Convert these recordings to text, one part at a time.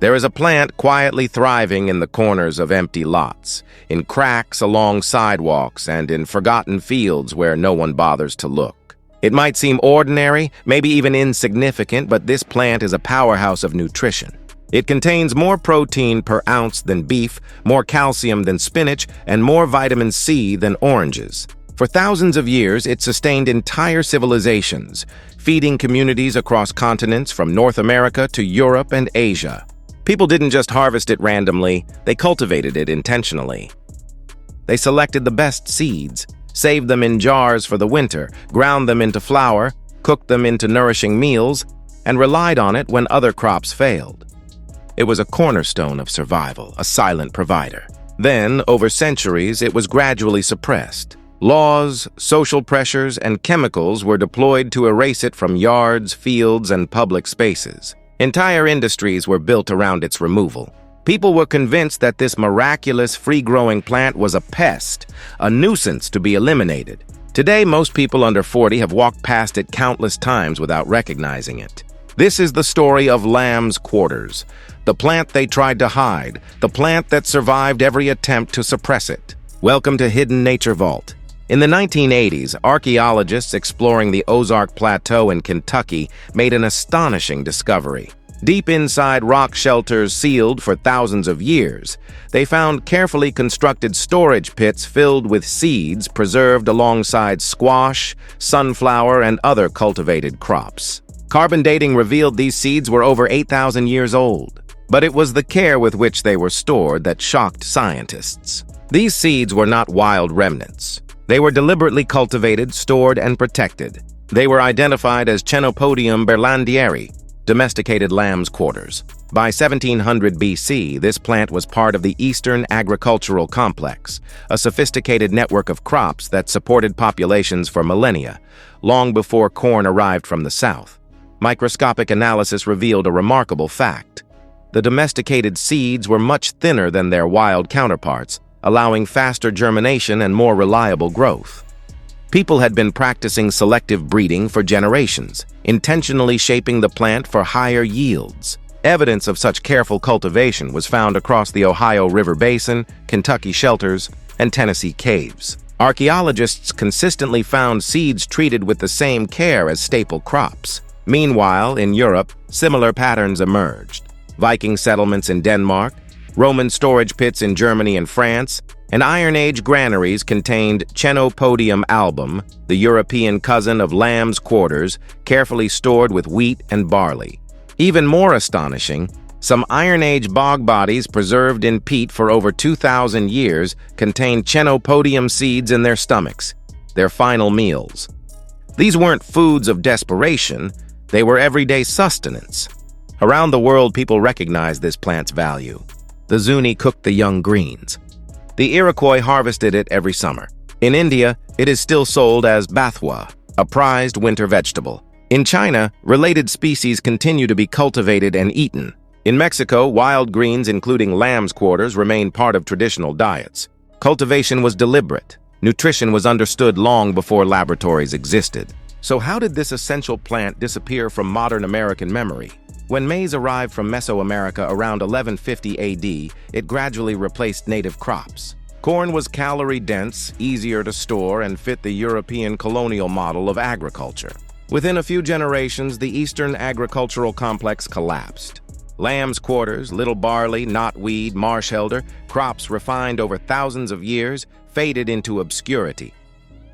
There is a plant quietly thriving in the corners of empty lots, in cracks along sidewalks, and in forgotten fields where no one bothers to look. It might seem ordinary, maybe even insignificant, but this plant is a powerhouse of nutrition. It contains more protein per ounce than beef, more calcium than spinach, and more vitamin C than oranges. For thousands of years, it sustained entire civilizations, feeding communities across continents from North America to Europe and Asia. People didn't just harvest it randomly, they cultivated it intentionally. They selected the best seeds, saved them in jars for the winter, ground them into flour, cooked them into nourishing meals, and relied on it when other crops failed. It was a cornerstone of survival, a silent provider. Then, over centuries, it was gradually suppressed. Laws, social pressures, and chemicals were deployed to erase it from yards, fields, and public spaces. Entire industries were built around its removal. People were convinced that this miraculous free-growing plant was a pest, a nuisance to be eliminated. Today, most people under 40 have walked past it countless times without recognizing it. This is the story of lamb's quarters, the plant they tried to hide, the plant that survived every attempt to suppress it. Welcome to Hidden Nature Vault. In the 1980s, archaeologists exploring the Ozark Plateau in Kentucky made an astonishing discovery. Deep inside rock shelters sealed for thousands of years, they found carefully constructed storage pits filled with seeds preserved alongside squash, sunflower, and other cultivated crops. Carbon dating revealed these seeds were over 8,000 years old, but it was the care with which they were stored that shocked scientists. These seeds were not wild remnants. They were deliberately cultivated, stored, and protected. They were identified as Chenopodium berlandieri, domesticated lamb's quarters. By 1700 BC, this plant was part of the Eastern Agricultural Complex, a sophisticated network of crops that supported populations for millennia, long before corn arrived from the south. Microscopic analysis revealed a remarkable fact. The domesticated seeds were much thinner than their wild counterparts, allowing faster germination and more reliable growth. People had been practicing selective breeding for generations, intentionally shaping the plant for higher yields. Evidence of such careful cultivation was found across the Ohio River Basin, Kentucky shelters, and Tennessee caves. Archaeologists consistently found seeds treated with the same care as staple crops. Meanwhile, in Europe, similar patterns emerged. Viking settlements in Denmark, Roman storage pits in Germany and France, and Iron Age granaries contained Chenopodium album, the European cousin of lamb's quarters, carefully stored with wheat and barley. Even more astonishing, some Iron Age bog bodies preserved in peat for over 2,000 years contained Chenopodium seeds in their stomachs, their final meals. These weren't foods of desperation, they were everyday sustenance. Around the world, people recognized this plant's value. The Zuni cooked the young greens. The Iroquois harvested it every summer. In India, it is still sold as bathua, a prized winter vegetable. In China, related species continue to be cultivated and eaten. In Mexico, wild greens, including lamb's quarters, remain part of traditional diets. Cultivation was deliberate. Nutrition was understood long before laboratories existed. So how did this essential plant disappear from modern American memory? When maize arrived from Mesoamerica around 1150 AD, it gradually replaced native crops. Corn was calorie-dense, easier to store, and fit the European colonial model of agriculture. Within a few generations, the Eastern Agricultural Complex collapsed. Lamb's quarters, little barley, knotweed, marsh elder, crops refined over thousands of years, faded into obscurity.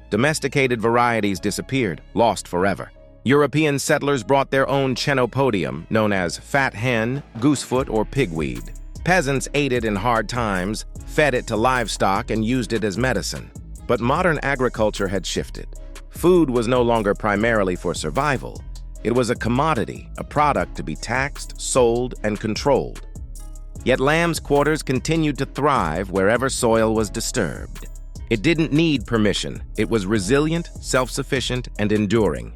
Domesticated varieties disappeared, lost forever. European settlers brought their own Chenopodium, known as fat hen, goosefoot, or pigweed. Peasants ate it in hard times, fed it to livestock, and used it as medicine. But modern agriculture had shifted. Food was no longer primarily for survival. It was a commodity, a product to be taxed, sold, and controlled. Yet lamb's quarters continued to thrive wherever soil was disturbed. It didn't need permission. It was resilient, self-sufficient, and enduring.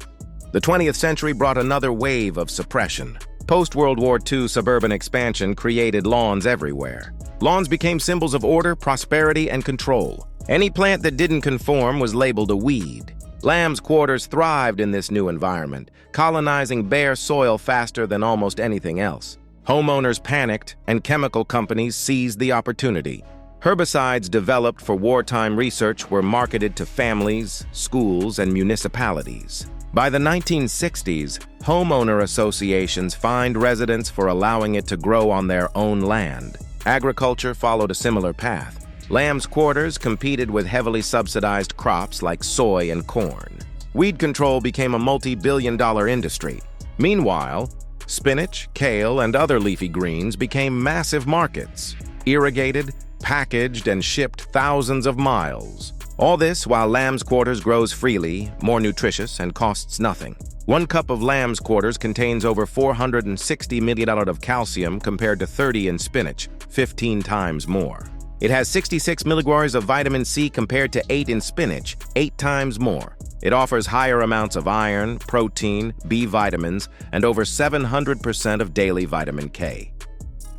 The 20th century brought another wave of suppression. Post-World War II suburban expansion created lawns everywhere. Lawns became symbols of order, prosperity, and control. Any plant that didn't conform was labeled a weed. Lamb's quarters thrived in this new environment, colonizing bare soil faster than almost anything else. Homeowners panicked, and chemical companies seized the opportunity. Herbicides developed for wartime research were marketed to families, schools, and municipalities. By the 1960s, homeowner associations fined residents for allowing it to grow on their own land. Agriculture followed a similar path. Lamb's quarters competed with heavily subsidized crops like soy and corn. Weed control became a multi-billion-dollar industry. Meanwhile, spinach, kale, and other leafy greens became massive markets, irrigated, packaged, and shipped thousands of miles. All this while lamb's quarters grows freely, more nutritious, and costs nothing. 1 cup of lamb's quarters contains over 460 milliliters of calcium compared to 30 in spinach, 15 times more. It has 66 milligrams of vitamin C compared to 8 in spinach, 8 times more. It offers higher amounts of iron, protein, B vitamins, and over 700% of daily vitamin K.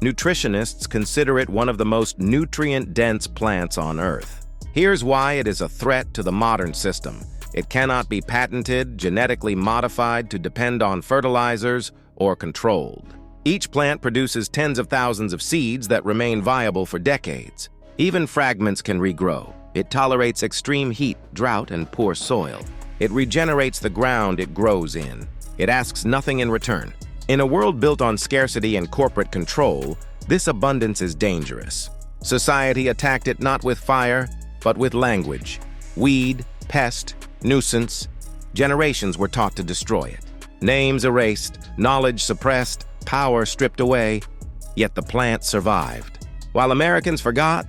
Nutritionists consider it one of the most nutrient-dense plants on Earth. Here's why it is a threat to the modern system. It cannot be patented, genetically modified to depend on fertilizers, or controlled. Each plant produces tens of thousands of seeds that remain viable for decades. Even fragments can regrow. It tolerates extreme heat, drought, and poor soil. It regenerates the ground it grows in. It asks nothing in return. In a world built on scarcity and corporate control, this abundance is dangerous. Society attacked it not with fire, but with language. Weed, pest, nuisance. Generations were taught to destroy it. Names erased, knowledge suppressed, power stripped away, yet the plant survived. While Americans forgot,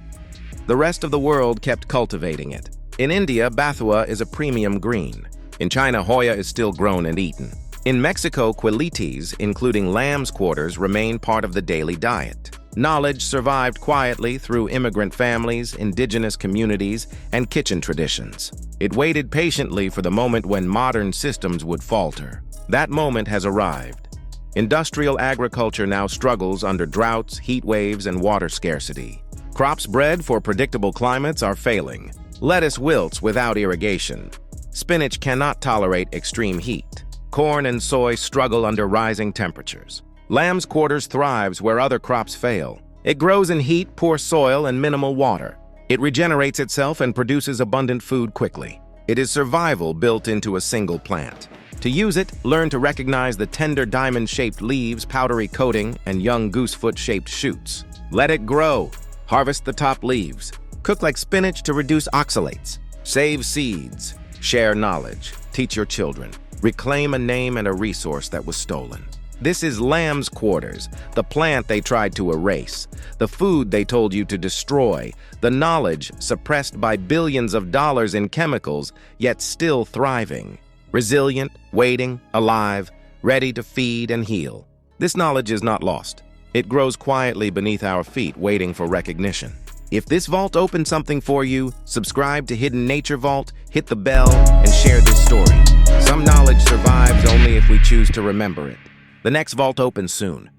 the rest of the world kept cultivating it. In India, Bathua is a premium green. In China, Hoya is still grown and eaten. In Mexico, quilites, including lamb's quarters, remain part of the daily diet. Knowledge survived quietly through immigrant families, indigenous communities, and kitchen traditions. It waited patiently for the moment when modern systems would falter. That moment has arrived. Industrial agriculture now struggles under droughts, heat waves, and water scarcity. Crops bred for predictable climates are failing. Lettuce wilts without irrigation. Spinach cannot tolerate extreme heat. Corn and soy struggle under rising temperatures. Lamb's quarters thrives where other crops fail. It grows in heat, poor soil, and minimal water. It regenerates itself and produces abundant food quickly. It is survival built into a single plant. To use it, learn to recognize the tender diamond-shaped leaves, powdery coating, and young goosefoot-shaped shoots. Let it grow. Harvest the top leaves. Cook like spinach to reduce oxalates. Save seeds. Share knowledge. Teach your children. Reclaim a name and a resource that was stolen. This is lamb's quarters, the plant they tried to erase, the food they told you to destroy, the knowledge suppressed by billions of dollars in chemicals, yet still thriving. Resilient, waiting, alive, ready to feed and heal. This knowledge is not lost. It grows quietly beneath our feet, waiting for recognition. If this vault opened something for you, subscribe to Hidden Nature Vault, hit the bell, and share this story. Some knowledge survives only if we choose to remember it. The next vault opens soon.